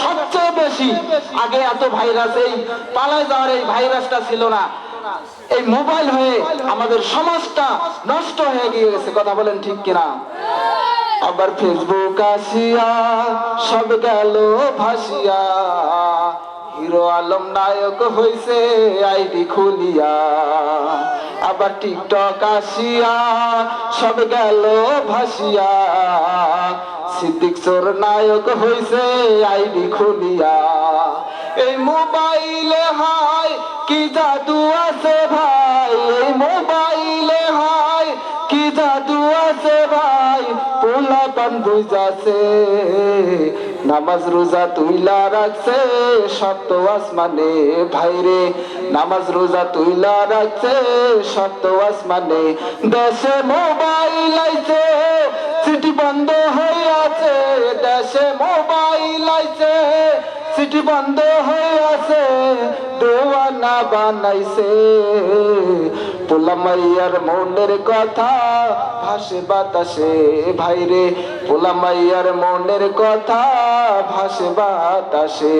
সবচেয়ে বেশি। আগে এত ভাইরাস, এই পালায় যাওয়ার এই ভাইরাসটা ছিল না। এই মোবাইল হয়ে আমাদের সমাজটা নষ্ট হয়ে গিয়েছে, কথা বলেন ঠিক কিনা? আবার ফেসবুক আসিয়া সব গেল ভাসিয়া, হিরো আলম নায়ক হইছে আইডি খুলিয়া। আবার টিকটক আসিয়া সব গেল ভাসিয়া, সিদ্দিক চোর নায়ক হইছে আইডি খুলিয়া। এই মোবাইলে হায় কি জাদু আছে ভাই, এই মোবাইলে হায় কি জাদু আছে ভাই, পোলা পান বুঝাছে নামাজ রোজা তুইলা রাখছে সপ্ত আসমানে। ভাইরে নামাজ রোজা তুইলা রাখছে সপ্ত আসমানে। দেশে মোবাইল আইছে সিটি বন্ধ হয়ে আছে, দেশে মোবাইল আইছে সিটি বন্ধ হয়ে আছে, দেওয়ানা বানাইছে। পোলা মাইয়ার মনের কথা ভাসে বাতাসে ভাইরে, পোলা মাইয়ার মনের কথা ভাসে বাতাসে।